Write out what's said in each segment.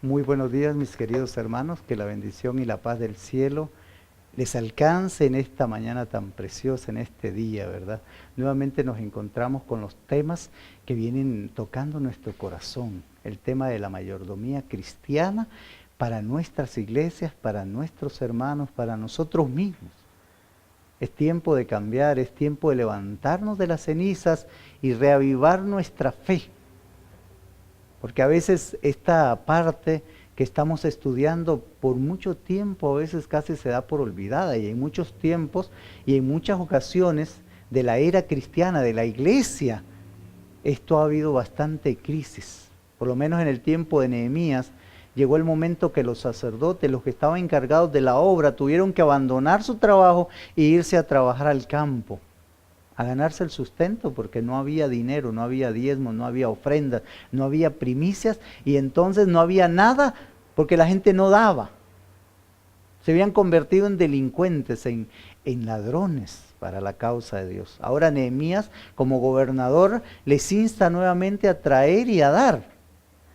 Muy buenos días, mis queridos hermanos, que la bendición y la paz del cielo les alcance en esta mañana tan preciosa, en este día, ¿verdad? Nuevamente nos encontramos con los temas que vienen tocando nuestro corazón, el tema de la mayordomía cristiana para nuestras iglesias, para nuestros hermanos, para nosotros mismos. Es tiempo de cambiar, es tiempo de levantarnos de las cenizas y reavivar nuestra fe. Porque a veces esta parte que estamos estudiando por mucho tiempo, a veces casi se da por olvidada, y en muchos tiempos y en muchas ocasiones de la era cristiana, de la iglesia, esto ha habido bastante crisis. Por lo menos en el tiempo de Nehemías, llegó el momento que los sacerdotes, los que estaban encargados de la obra, tuvieron que abandonar su trabajo e irse a trabajar al campo, a ganarse el sustento, porque no había dinero, no había diezmos, no había ofrendas, no había primicias, y entonces no había nada porque la gente no daba. Se habían convertido en delincuentes, en ladrones para la causa de Dios. Ahora Nehemías, como gobernador, les insta nuevamente a traer y a dar.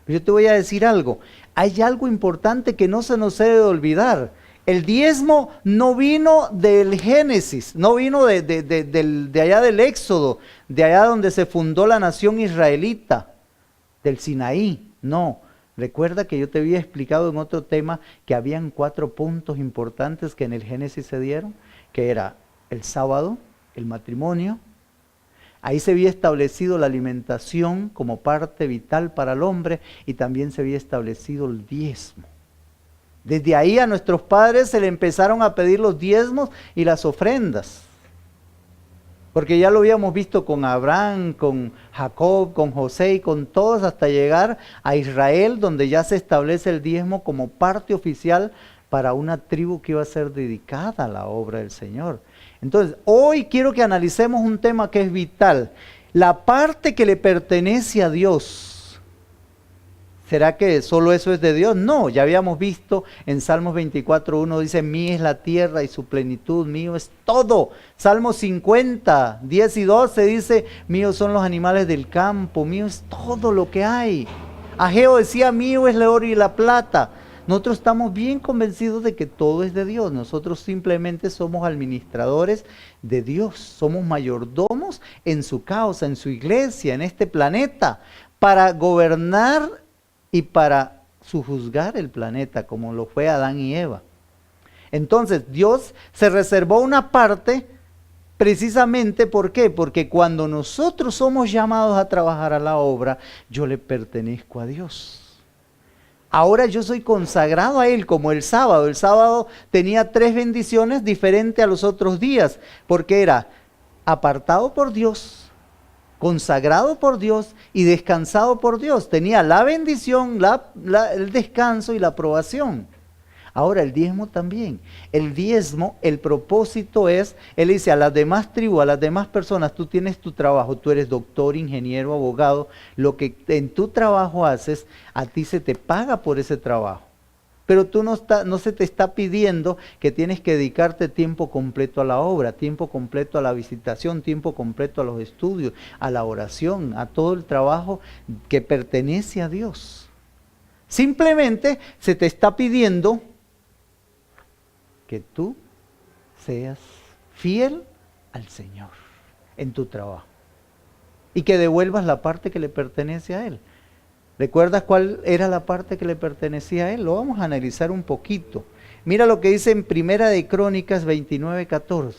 Yo te voy a decir algo, hay algo importante que no se nos debe de olvidar. El diezmo no vino del Génesis, no vino de allá del Éxodo, de allá donde se fundó la nación israelita, del Sinaí, no. Recuerda que yo te había explicado en otro tema que habían 4 puntos importantes que en el Génesis se dieron, que era el sábado, el matrimonio. Ahí se había establecido la alimentación como parte vital para el hombre y también se había establecido el diezmo. Desde ahí a nuestros padres se le empezaron a pedir los diezmos y las ofrendas. Porque ya lo habíamos visto con Abraham, con Jacob, con José y con todos hasta llegar a Israel, donde ya se establece el diezmo como parte oficial para una tribu que iba a ser dedicada a la obra del Señor. Entonces, hoy quiero que analicemos un tema que es vital. La parte que le pertenece a Dios. ¿Será que solo eso es de Dios? No, ya habíamos visto en Salmos 24:1 dice, mía es la tierra y su plenitud, mío es todo. Salmos 50, 10 y 12 dice, míos son los animales del campo, mío es todo lo que hay. Ageo decía, mío es el oro y la plata. Nosotros estamos bien convencidos de que todo es de Dios. Nosotros simplemente somos administradores de Dios. Somos mayordomos en su causa, en su iglesia, en este planeta, para gobernar y para sujuzgar el planeta, como lo fue Adán y Eva. Entonces, Dios se reservó una parte, precisamente, ¿por qué? Porque cuando nosotros somos llamados a trabajar a la obra, yo le pertenezco a Dios. Ahora yo soy consagrado a Él, como el sábado. El sábado tenía 3 bendiciones diferentes a los otros días, porque era apartado por Dios, consagrado por Dios y descansado por Dios. Tenía la bendición, el descanso y la aprobación. Ahora el diezmo también. El diezmo, el propósito es, él dice a las demás tribus, a las demás personas, tú tienes tu trabajo, tú eres doctor, ingeniero, abogado, lo que en tu trabajo haces, a ti se te paga por ese trabajo. Pero tú no se te está pidiendo que tienes que dedicarte tiempo completo a la obra, tiempo completo a la visitación, tiempo completo a los estudios, a la oración, a todo el trabajo que pertenece a Dios. Simplemente se te está pidiendo que tú seas fiel al Señor en tu trabajo y que devuelvas la parte que le pertenece a Él. ¿Recuerdas cuál era la parte que le pertenecía a Él? Lo vamos a analizar un poquito. Mira lo que dice en Primera de Crónicas 29:14.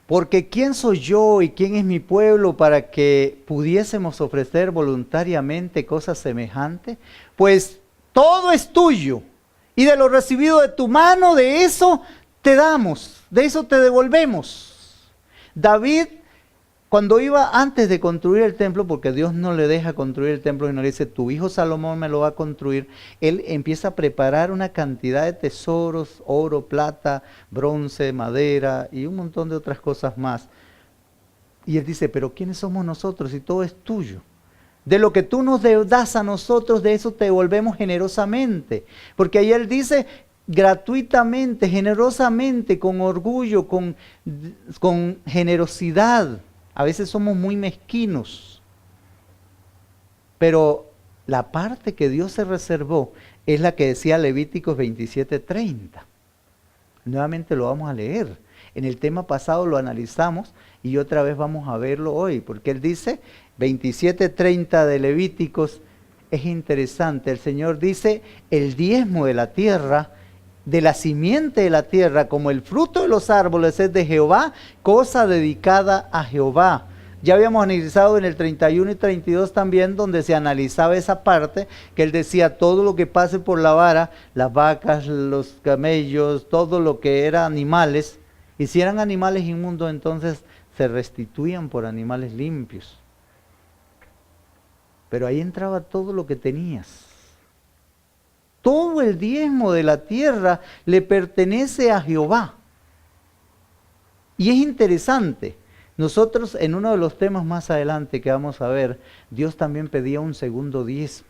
Porque ¿quién soy yo y quién es mi pueblo para que pudiésemos ofrecer voluntariamente cosas semejantes? Pues todo es tuyo. Y de lo recibido de tu mano, de eso te damos, de eso te devolvemos. David, cuando iba antes de construir el templo, porque Dios no le deja construir el templo y no le dice, tu hijo Salomón me lo va a construir, él empieza a preparar una cantidad de tesoros, oro, plata, bronce, madera y un montón de otras cosas más. Y él dice, pero ¿quiénes somos nosotros si todo es tuyo? De lo que tú nos das a nosotros, de eso te devolvemos generosamente. Porque ahí él dice, gratuitamente, generosamente, con orgullo, con generosidad. A veces somos muy mezquinos. Pero la parte que Dios se reservó es la que decía Levíticos 27:30. Nuevamente lo vamos a leer. En el tema pasado lo analizamos y otra vez vamos a verlo hoy, porque él dice, 27:30 de Levíticos, es interesante. El Señor dice, el diezmo de la tierra, de la simiente de la tierra, como el fruto de los árboles, es de Jehová, cosa dedicada a Jehová. Ya habíamos analizado en el 31 y 32 también, donde se analizaba esa parte, que él decía, todo lo que pase por la vara, las vacas, los camellos, todo lo que era animales, y si eran animales inmundos, entonces se restituían por animales limpios. Pero ahí entraba todo lo que tenías. Todo el diezmo de la tierra le pertenece a Jehová. Y es interesante, nosotros en uno de los temas más adelante que vamos a ver, Dios también pedía un segundo diezmo.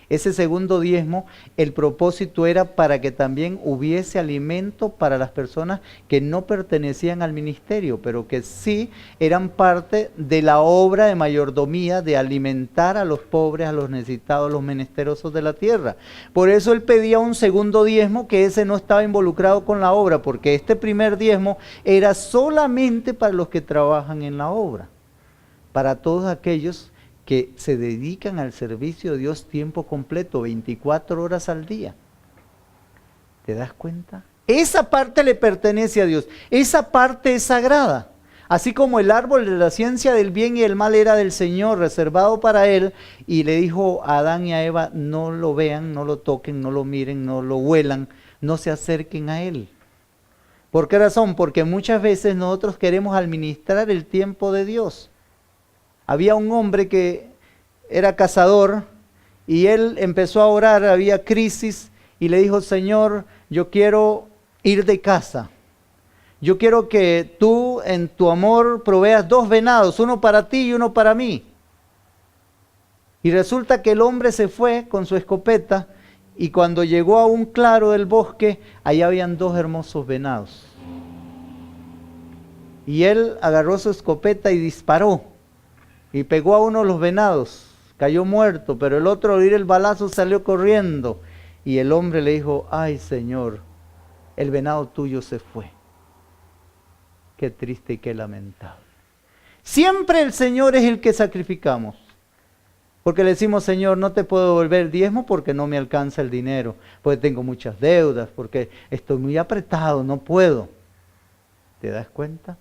Ese segundo diezmo, el propósito era para que también hubiese alimento para las personas que no pertenecían al ministerio, pero que sí eran parte de la obra de mayordomía de alimentar a los pobres, a los necesitados, a los menesterosos de la tierra. Por eso él pedía un segundo diezmo, que ese no estaba involucrado con la obra, porque este primer diezmo era solamente para los que trabajan en la obra, para todos aquellos que se dedican al servicio de Dios tiempo completo, 24 horas al día. ¿Te das cuenta? Esa parte le pertenece a Dios, esa parte es sagrada. Así como el árbol de la ciencia del bien y el mal era del Señor, reservado para Él, y le dijo a Adán y a Eva, no lo vean, no lo toquen, no lo miren, no lo huelan, no se acerquen a Él. ¿Por qué razón? Porque muchas veces nosotros queremos administrar el tiempo de Dios. Había un hombre que era cazador y él empezó a orar, había crisis y le dijo, Señor, yo quiero ir de caza. Yo quiero que tú en tu amor proveas 2 venados, uno para ti y uno para mí. Y resulta que el hombre se fue con su escopeta y cuando llegó a un claro del bosque, allá habían 2 hermosos venados. Y él agarró su escopeta y disparó. Y pegó a uno de los venados, cayó muerto, pero el otro al oír el balazo salió corriendo. Y el hombre le dijo, ay Señor, el venado tuyo se fue. Qué triste y qué lamentable. Siempre el Señor es el que sacrificamos. Porque le decimos, Señor, no te puedo devolver el diezmo porque no me alcanza el dinero, porque tengo muchas deudas, porque estoy muy apretado, no puedo. ¿Te das cuenta?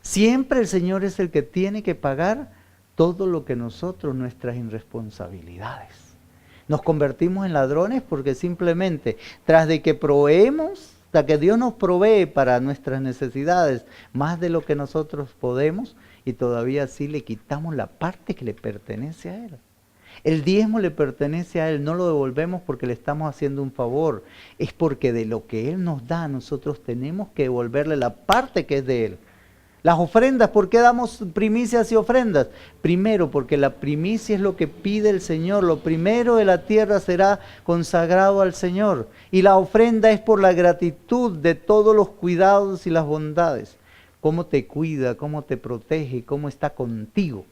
Siempre el Señor es el que tiene que pagar todo lo que nosotros, nuestras irresponsabilidades. Nos convertimos en ladrones porque simplemente, tras de que proveemos, tras que Dios nos provee para nuestras necesidades, más de lo que nosotros podemos, y todavía así le quitamos la parte que le pertenece a Él. El diezmo le pertenece a Él, no lo devolvemos porque le estamos haciendo un favor, es porque de lo que Él nos da, nosotros tenemos que devolverle la parte que es de Él. Las ofrendas, ¿por qué damos primicias y ofrendas? Primero, porque la primicia es lo que pide el Señor. Lo primero de la tierra será consagrado al Señor. Y la ofrenda es por la gratitud de todos los cuidados y las bondades. Cómo te cuida, cómo te protege, cómo está contigo.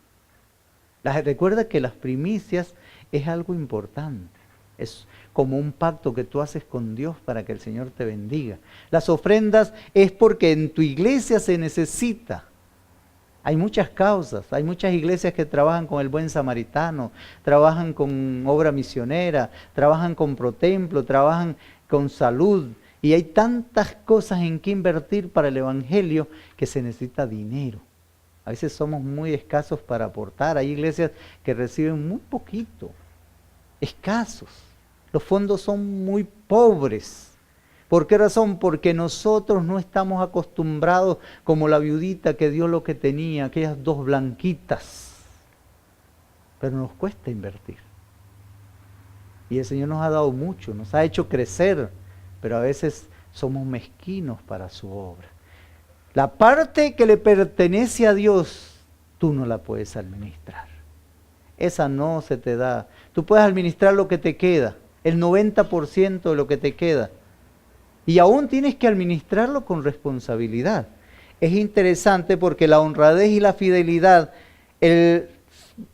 Recuerda que las primicias es algo importante. Es como un pacto que tú haces con Dios para que el Señor te bendiga. Las ofrendas es porque en tu iglesia se necesita. Hay muchas causas, hay muchas iglesias que trabajan con el buen samaritano, trabajan con obra misionera, trabajan con protemplo, trabajan con salud. Y hay tantas cosas en que invertir para el evangelio que se necesita dinero. A veces somos muy escasos para aportar. Hay iglesias que reciben muy poquito, escasos. Los fondos son muy pobres. ¿Por qué razón? Porque nosotros no estamos acostumbrados como la viudita que dio lo que tenía, aquellas 2 blanquitas. Pero nos cuesta invertir. Y el Señor nos ha dado mucho, nos ha hecho crecer, pero a veces somos mezquinos para su obra. La parte que le pertenece a Dios, tú no la puedes administrar. Esa no se te da. Tú puedes administrar lo que te queda, el 90% de lo que te queda. Y aún tienes que administrarlo con responsabilidad. Es interesante porque la honradez y la fidelidad, el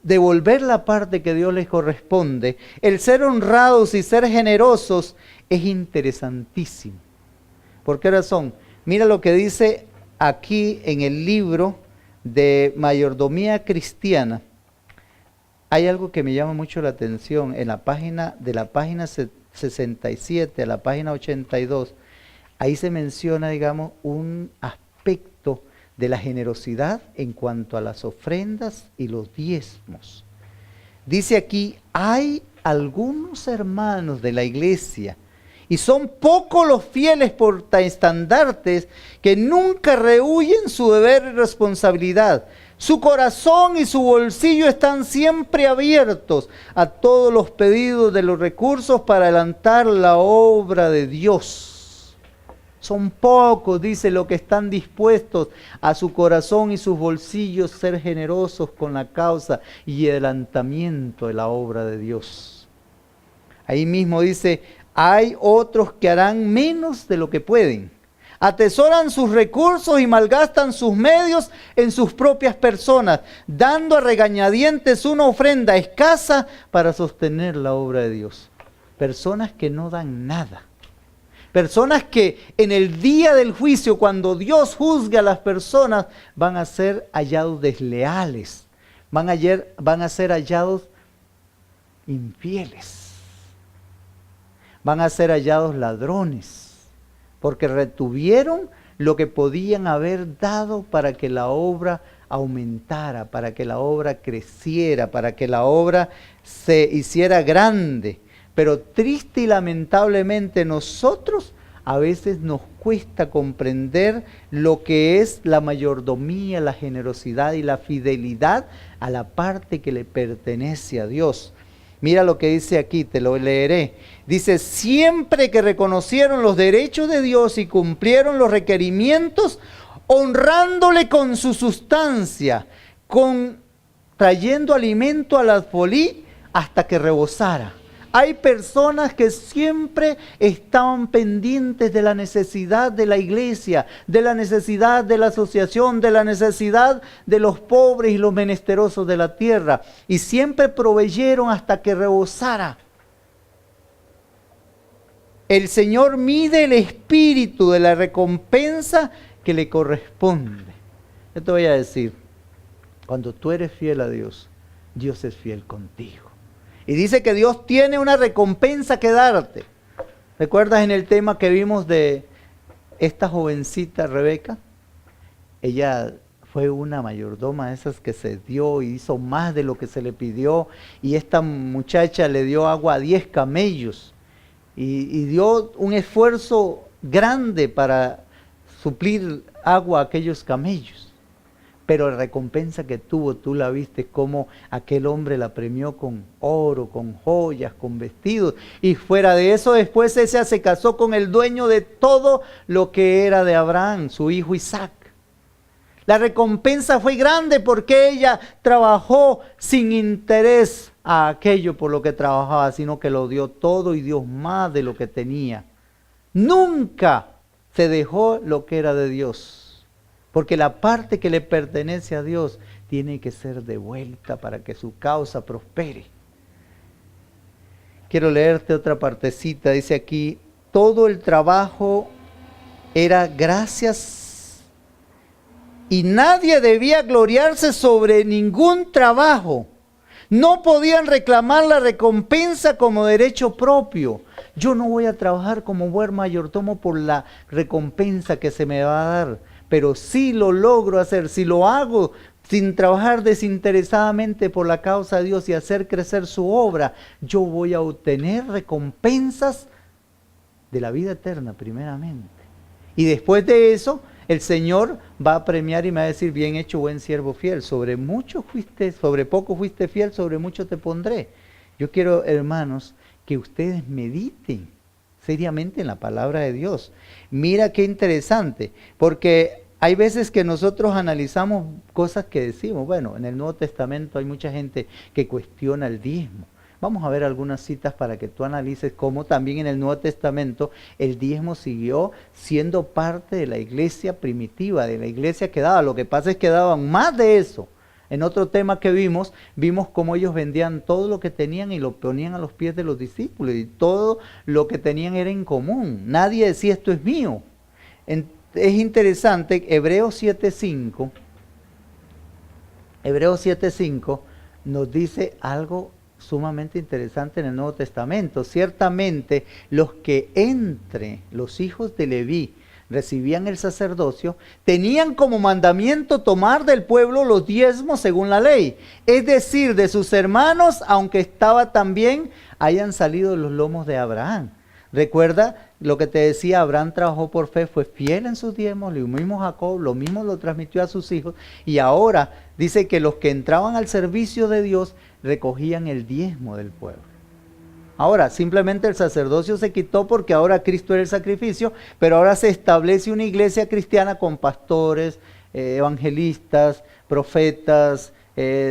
devolver la parte que Dios les corresponde, el ser honrados y ser generosos es interesantísimo. ¿Por qué razón? Mira lo que dice aquí en el libro de Mayordomía Cristiana. Hay algo que me llama mucho la atención en la página, de la página 67 a la página 82. Ahí se menciona, digamos, un aspecto de la generosidad en cuanto a las ofrendas y los diezmos. Dice aquí, hay algunos hermanos de la iglesia, y son pocos los fieles portaestandartes que nunca rehuyen su deber y responsabilidad. Su corazón y su bolsillo están siempre abiertos a todos los pedidos de los recursos para adelantar la obra de Dios. Son pocos, dice, los que están dispuestos a su corazón y sus bolsillos ser generosos con la causa y adelantamiento de la obra de Dios. Ahí mismo dice, hay otros que harán menos de lo que pueden. Atesoran sus recursos y malgastan sus medios en sus propias personas, dando a regañadientes una ofrenda escasa para sostener la obra de Dios. Personas que no dan nada. Personas que en el día del juicio, cuando Dios juzgue a las personas, van a ser hallados desleales. Van a ser hallados infieles. Van a ser hallados ladrones, porque retuvieron lo que podían haber dado para que la obra aumentara, para que la obra creciera, para que la obra se hiciera grande. Pero triste y lamentablemente nosotros a veces nos cuesta comprender lo que es la mayordomía, la generosidad y la fidelidad a la parte que le pertenece a Dios. Mira lo que dice aquí, te lo leeré. Dice, siempre que reconocieron los derechos de Dios y cumplieron los requerimientos, honrándole con su sustancia, trayendo alimento al alfolí hasta que rebosara. Hay personas que siempre estaban pendientes de la necesidad de la iglesia, de la necesidad de la asociación, de la necesidad de los pobres y los menesterosos de la tierra. Y siempre proveyeron hasta que rebosara. El Señor mide el espíritu de la recompensa que le corresponde. Yo te voy a decir, cuando tú eres fiel a Dios, Dios es fiel contigo. Y dice que Dios tiene una recompensa que darte. ¿Recuerdas en el tema que vimos de esta jovencita Rebeca? Ella fue una mayordoma de esas que se dio y hizo más de lo que se le pidió. Y esta muchacha le dio agua a 10 camellos. Y dio un esfuerzo grande para suplir agua a aquellos camellos. Pero la recompensa que tuvo, tú la viste, cómo aquel hombre la premió con oro, con joyas, con vestidos. Y fuera de eso, después ella se casó con el dueño de todo lo que era de Abraham, su hijo Isaac. La recompensa fue grande porque ella trabajó sin interés a aquello por lo que trabajaba, sino que lo dio todo y dio más de lo que tenía. Nunca se dejó lo que era de Dios. Porque la parte que le pertenece a Dios tiene que ser devuelta para que su causa prospere. Quiero leerte otra partecita. Dice aquí, todo el trabajo era gracias y nadie debía gloriarse sobre ningún trabajo. No podían reclamar la recompensa como derecho propio. Yo no voy a trabajar como buen mayordomo por la recompensa que se me va a dar. Pero si lo logro hacer, si lo hago sin trabajar desinteresadamente por la causa de Dios y hacer crecer su obra, yo voy a obtener recompensas de la vida eterna primeramente. Y después de eso, el Señor va a premiar y me va a decir, bien hecho, buen siervo fiel, sobre poco fuiste fiel, sobre mucho te pondré. Yo quiero, hermanos, que ustedes mediten seriamente en la palabra de Dios. Mira qué interesante, porque hay veces que nosotros analizamos cosas que decimos, bueno, en el Nuevo Testamento hay mucha gente que cuestiona el diezmo. Vamos a ver algunas citas para que tú analices cómo también en el Nuevo Testamento el diezmo siguió siendo parte de la iglesia primitiva, de la iglesia que daba. Lo que pasa es que daban más de eso. En otro tema que vimos cómo ellos vendían todo lo que tenían y lo ponían a los pies de los discípulos. Y todo lo que tenían era en común. Nadie decía esto es mío. Es interesante, Hebreos 7:5 nos dice algo sumamente interesante en el Nuevo Testamento. Ciertamente los que entre los hijos de Leví recibían el sacerdocio, tenían como mandamiento tomar del pueblo los diezmos según la ley. Es decir, de sus hermanos, aunque estaba también, hayan salido los lomos de Abraham. Recuerda lo que te decía, Abraham trabajó por fe, fue fiel en sus diezmos, lo mismo Jacob, lo mismo lo transmitió a sus hijos. Y ahora dice que los que entraban al servicio de Dios recogían el diezmo del pueblo. Ahora, simplemente el sacerdocio se quitó porque ahora Cristo era el sacrificio, pero ahora se establece una iglesia cristiana con pastores, evangelistas, profetas,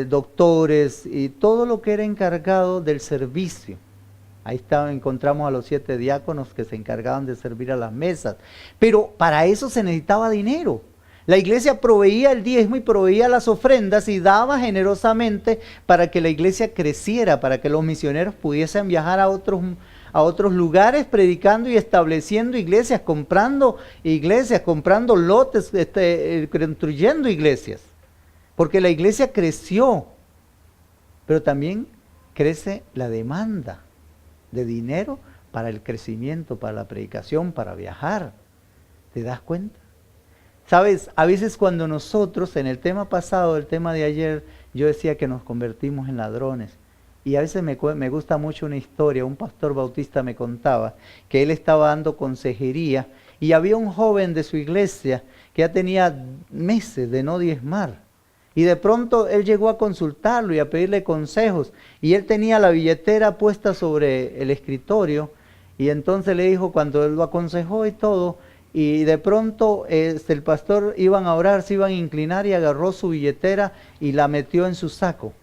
doctores y todo lo que era encargado del servicio. Ahí encontramos a los 7 diáconos que se encargaban de servir a las mesas. Pero para eso se necesitaba dinero. La iglesia proveía el diezmo y proveía las ofrendas y daba generosamente para que la iglesia creciera, para que los misioneros pudiesen viajar a otros lugares predicando y estableciendo iglesias, comprando lotes, construyendo iglesias. Porque la iglesia creció, pero también crece la demanda de dinero para el crecimiento, para la predicación, para viajar. ¿Te das cuenta? Sabes, a veces cuando nosotros, en el tema pasado, el tema de ayer, yo decía que nos convertimos en ladrones. Y a veces me gusta mucho una historia, un pastor bautista me contaba que él estaba dando consejería y había un joven de su iglesia que ya tenía meses de no diezmar. Y de pronto él llegó a consultarlo y a pedirle consejos. Y él tenía la billetera puesta sobre el escritorio. Y entonces le dijo, cuando él lo aconsejó y todo, y de pronto el pastor iban a orar, se iban a inclinar y agarró su billetera y la metió en su saco.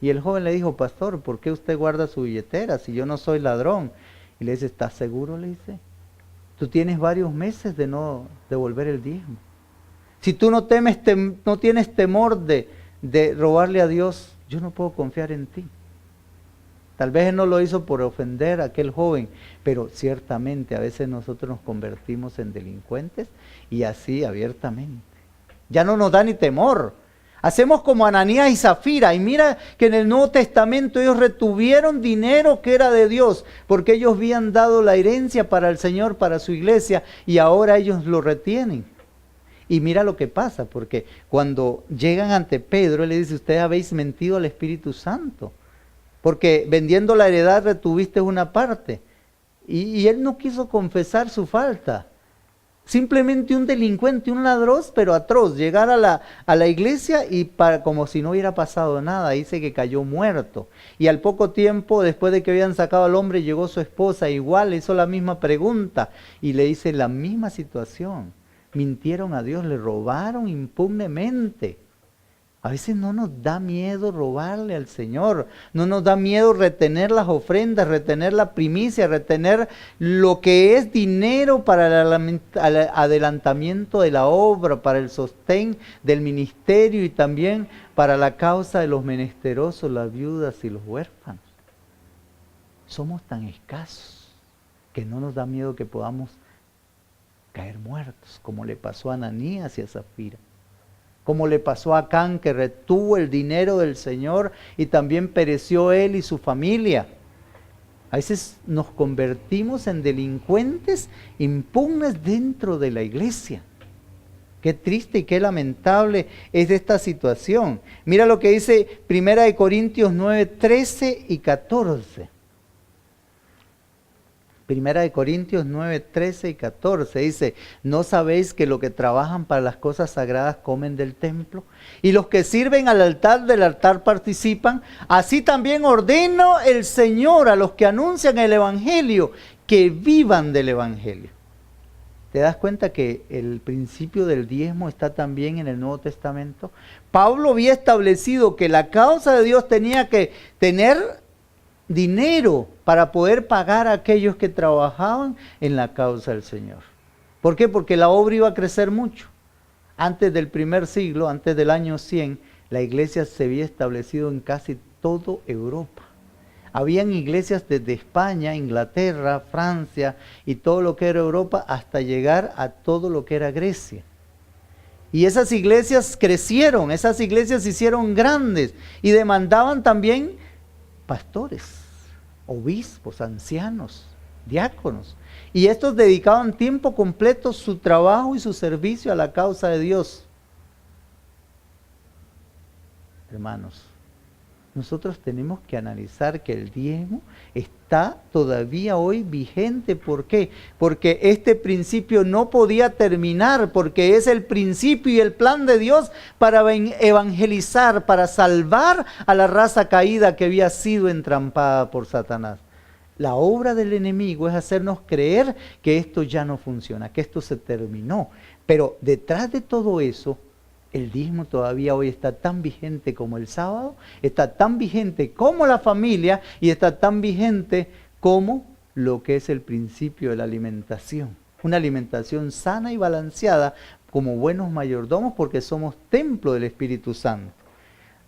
Y el joven le dijo, pastor, ¿por qué usted guarda su billetera si yo no soy ladrón? Y le dice, ¿estás seguro? Le dice, tú tienes varios meses de no devolver el diezmo. Si tú no tienes temor de robarle a Dios, yo no puedo confiar en ti. Tal vez él no lo hizo por ofender a aquel joven, pero ciertamente a veces nosotros nos convertimos en delincuentes y así abiertamente. Ya no nos da ni temor. Hacemos como Ananías y Zafira, y mira que en el Nuevo Testamento ellos retuvieron dinero que era de Dios, porque ellos habían dado la herencia para el Señor, para su iglesia, y ahora ellos lo retienen. Y mira lo que pasa, porque cuando llegan ante Pedro, él le dice, ustedes habéis mentido al Espíritu Santo, porque vendiendo la heredad retuviste una parte. Y él no quiso confesar su falta. Simplemente un delincuente, un ladrón, pero atroz, llegar a la iglesia y como si no hubiera pasado nada, dice que cayó muerto. Y al poco tiempo, después de que habían sacado al hombre, llegó su esposa, igual, le hizo la misma pregunta y le dice la misma situación. Mintieron a Dios, le robaron impunemente. A veces no nos da miedo robarle al Señor, no nos da miedo retener las ofrendas, retener la primicia, retener lo que es dinero para el adelantamiento de la obra, para el sostén del ministerio y también para la causa de los menesterosos, las viudas y los huérfanos. Somos tan escasos que no nos da miedo que podamos caer muertos, como le pasó a Ananías y a Zafira. Como le pasó a Acán, que retuvo el dinero del Señor y también pereció él y su familia. A veces nos convertimos en delincuentes impugnes dentro de la iglesia. Qué triste y qué lamentable es esta situación. Mira lo que dice 1 Corintios 9, 13 y 14. 1 Corintios 9, 13 y 14 dice, ¿no sabéis que los que trabajan para las cosas sagradas comen del templo? Y los que sirven al altar del altar participan. Así también ordeno el Señor a los que anuncian el Evangelio, que vivan del Evangelio. ¿Te das cuenta que el principio del diezmo está también en el Nuevo Testamento? Pablo había establecido que la causa de Dios tenía que tener dinero para poder pagar a aquellos que trabajaban en la causa del Señor. ¿Por qué? Porque la obra iba a crecer mucho. Antes del primer siglo, antes del año 100, La iglesia se había establecido en casi toda Europa. Habían iglesias desde España, Inglaterra, Francia y todo lo que era Europa hasta llegar a todo lo que era Grecia. Y esas iglesias crecieron, esas iglesias se hicieron grandes y demandaban también pastores, obispos, ancianos, diáconos. Y estos dedicaban tiempo completo su trabajo y su servicio a la causa de Dios. Hermanos, nosotros tenemos que analizar que el diezmo está todavía hoy vigente. ¿Por qué? Porque este principio no podía terminar, porque es el principio y el plan de Dios para evangelizar, para salvar a la raza caída que había sido entrampada por Satanás. La obra del enemigo es hacernos creer que esto ya no funciona, que esto se terminó. Pero detrás de todo eso, el diezmo todavía hoy está tan vigente como el sábado, está tan vigente como la familia y está tan vigente como lo que es el principio de la alimentación. Una alimentación sana y balanceada como buenos mayordomos porque somos templo del Espíritu Santo.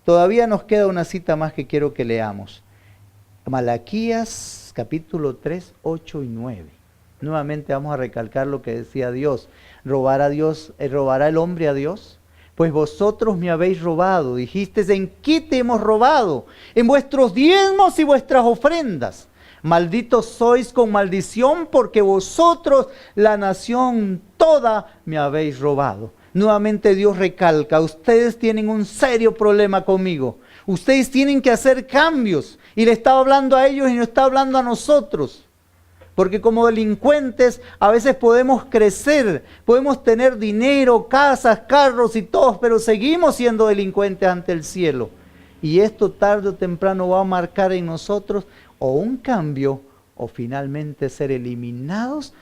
Todavía nos queda una cita más que quiero que leamos. Malaquías capítulo 3, 8 y 9. Nuevamente vamos a recalcar lo que decía Dios. ¿Robará el hombre a Dios? Pues vosotros me habéis robado. Dijisteis, ¿en qué te hemos robado? En vuestros diezmos y vuestras ofrendas. Malditos sois con maldición, porque vosotros, la nación toda, me habéis robado. Nuevamente Dios recalca, ustedes tienen un serio problema conmigo. Ustedes tienen que hacer cambios. Y le estaba hablando a ellos y no está hablando a nosotros. Porque como delincuentes a veces podemos crecer, podemos tener dinero, casas, carros y todos, pero seguimos siendo delincuentes ante el cielo. Y esto tarde o temprano va a marcar en nosotros o un cambio o finalmente ser eliminados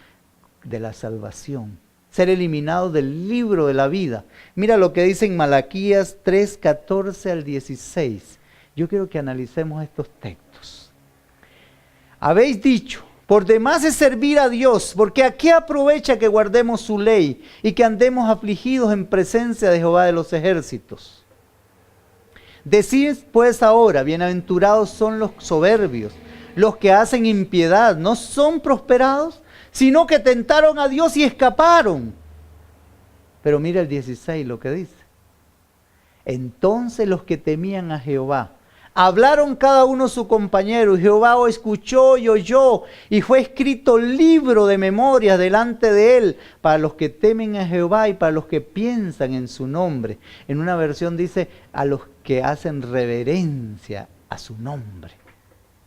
de la salvación, ser eliminados del libro de la vida. Mira lo que dice en Malaquías 3, 14 al 16. Yo quiero que analicemos estos textos. Habéis dicho, por demás es servir a Dios, porque ¿a qué aprovecha que guardemos su ley y que andemos afligidos en presencia de Jehová de los ejércitos? Decid pues ahora, bienaventurados son los soberbios, los que hacen impiedad, ¿no son prosperados? Sino que tentaron a Dios y escaparon. Pero mira el 16 lo que dice. Entonces los que temían a Jehová, hablaron cada uno su compañero, y Jehová escuchó y oyó, y fue escrito libro de memorias delante de él, para los que temen a Jehová y para los que piensan en su nombre. En una versión dice, a los que hacen reverencia a su nombre.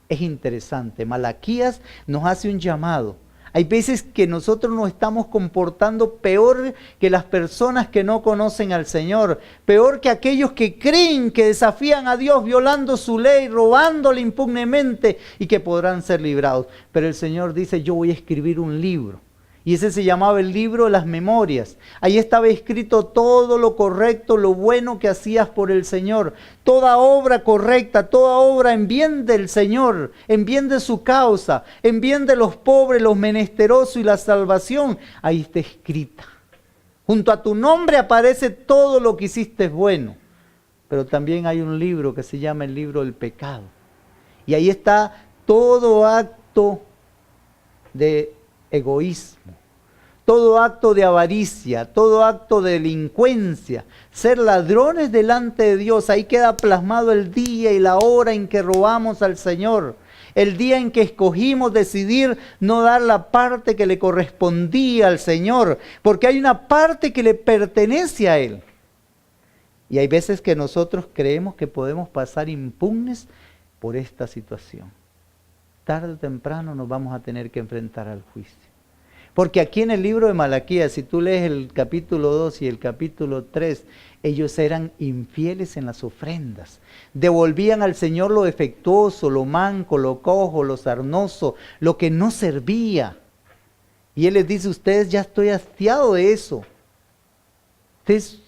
Es interesante, Malaquías nos hace un llamado. Hay veces que nosotros nos estamos comportando peor que las personas que no conocen al Señor, peor que aquellos que creen que desafían a Dios violando su ley, robándole impunemente y que podrán ser librados. Pero el Señor dice, yo voy a escribir un libro. Y ese se llamaba el libro de las memorias. Ahí estaba escrito todo lo correcto, lo bueno que hacías por el Señor. Toda obra correcta, toda obra en bien del Señor, en bien de su causa, en bien de los pobres, los menesterosos y la salvación. Ahí está escrita. Junto a tu nombre aparece todo lo que hiciste bueno. Pero también hay un libro que se llama el libro del pecado. Y ahí está todo acto de egoísmo, todo acto de avaricia, todo acto de delincuencia, ser ladrones delante de Dios. Ahí queda plasmado el día y la hora en que robamos al Señor, el día en que escogimos decidir no dar la parte que le correspondía al Señor, porque hay una parte que le pertenece a Él. Y hay veces que nosotros creemos que podemos pasar impunes por esta situación. Tarde o temprano nos vamos a tener que enfrentar al juicio. Porque aquí en el libro de Malaquías, si tú lees el capítulo 2 y el capítulo 3, ellos eran infieles en las ofrendas. Devolvían al Señor lo defectuoso, lo manco, lo cojo, lo sarnoso, lo que no servía. Y Él les dice, ustedes ya estoy hastiado de eso. Ustedes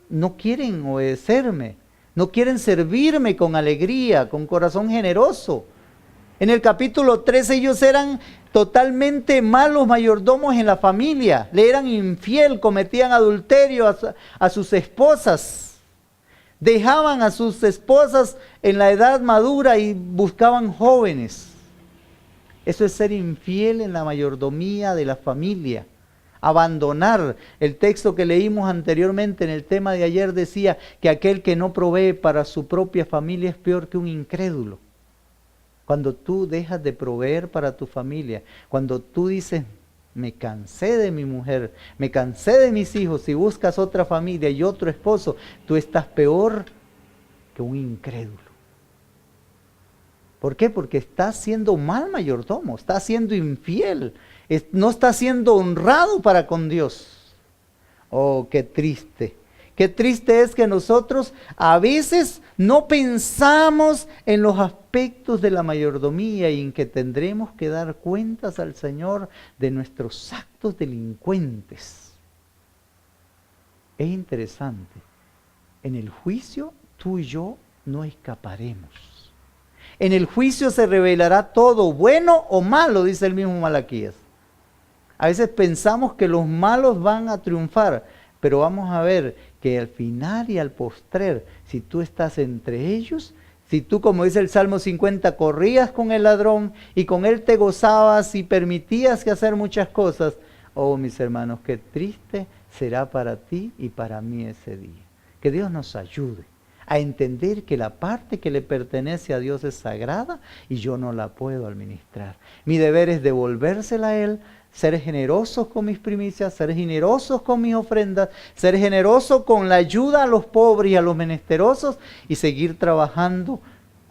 no quieren obedecerme, no quieren servirme con alegría, con corazón generoso. En el capítulo 3 ellos eran totalmente malos mayordomos en la familia, le eran infiel, cometían adulterio a sus esposas. Dejaban a sus esposas en la edad madura y buscaban jóvenes. Eso es ser infiel en la mayordomía de la familia. Abandonar. El texto que leímos anteriormente en el tema de ayer decía que aquel que no provee para su propia familia es peor que un incrédulo. Cuando tú dejas de proveer para tu familia, cuando tú dices, me cansé de mi mujer, me cansé de mis hijos, y buscas otra familia y otro esposo, tú estás peor que un incrédulo. ¿Por qué? Porque estás siendo mal mayordomo, estás siendo infiel, no estás siendo honrado para con Dios. Oh, qué triste. Qué triste es que nosotros a veces no pensamos en los aspectos de la mayordomía y en que tendremos que dar cuentas al Señor de nuestros actos delincuentes. Es interesante. En el juicio tú y yo no escaparemos. En el juicio se revelará todo, bueno o malo, dice el mismo Malaquías. A veces pensamos que los malos van a triunfar, pero vamos a ver que al final y al postrer, si tú estás entre ellos, si tú, como dice el Salmo 50, corrías con el ladrón y con él te gozabas y permitías que hacer muchas cosas, oh mis hermanos, qué triste será para ti y para mí ese día. Que Dios nos ayude a entender que la parte que le pertenece a Dios es sagrada y yo no la puedo administrar. Mi deber es devolvérsela a Él, ser generosos con mis primicias, ser generosos con mis ofrendas, ser generosos con la ayuda a los pobres y a los menesterosos y seguir trabajando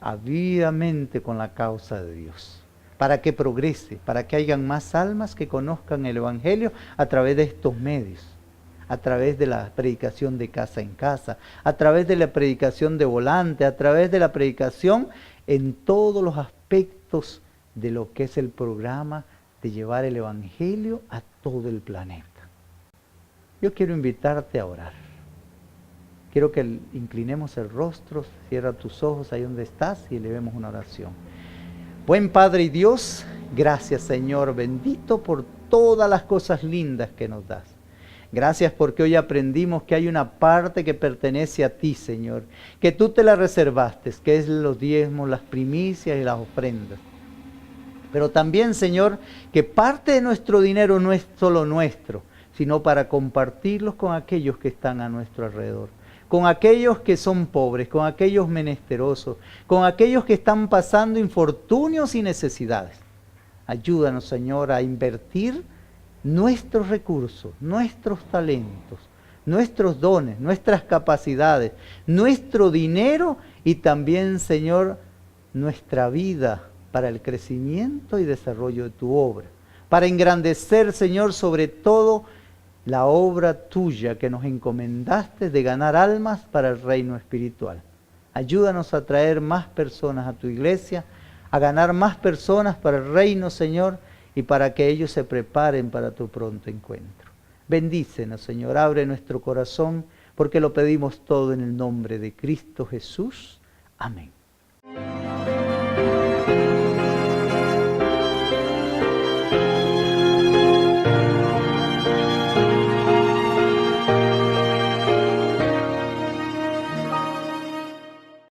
ávidamente con la causa de Dios, para que progrese, para que hayan más almas que conozcan el Evangelio a través de estos medios, a través de la predicación de casa en casa, a través de la predicación de volante, a través de la predicación en todos los aspectos de lo que es el programa de llevar el Evangelio a todo el planeta. Yo quiero invitarte a orar. Quiero que inclinemos el rostro, cierra tus ojos ahí donde estás y elevemos una oración. Buen Padre y Dios, gracias Señor, bendito por todas las cosas lindas que nos das. Gracias porque hoy aprendimos que hay una parte que pertenece a ti, Señor, que tú te la reservaste, que es los diezmos, las primicias y las ofrendas. Pero también, Señor, que parte de nuestro dinero no es solo nuestro, sino para compartirlos con aquellos que están a nuestro alrededor, con aquellos que son pobres, con aquellos menesterosos, con aquellos que están pasando infortunios y necesidades. Ayúdanos, Señor, a invertir nuestros recursos, nuestros talentos, nuestros dones, nuestras capacidades, nuestro dinero y también, Señor, nuestra vida para el crecimiento y desarrollo de tu obra, para engrandecer, Señor, sobre todo la obra tuya que nos encomendaste de ganar almas para el reino espiritual. Ayúdanos a traer más personas a tu iglesia, a ganar más personas para el reino, Señor, y para que ellos se preparen para tu pronto encuentro. Bendícenos, Señor, abre nuestro corazón, porque lo pedimos todo en el nombre de Cristo Jesús. Amén.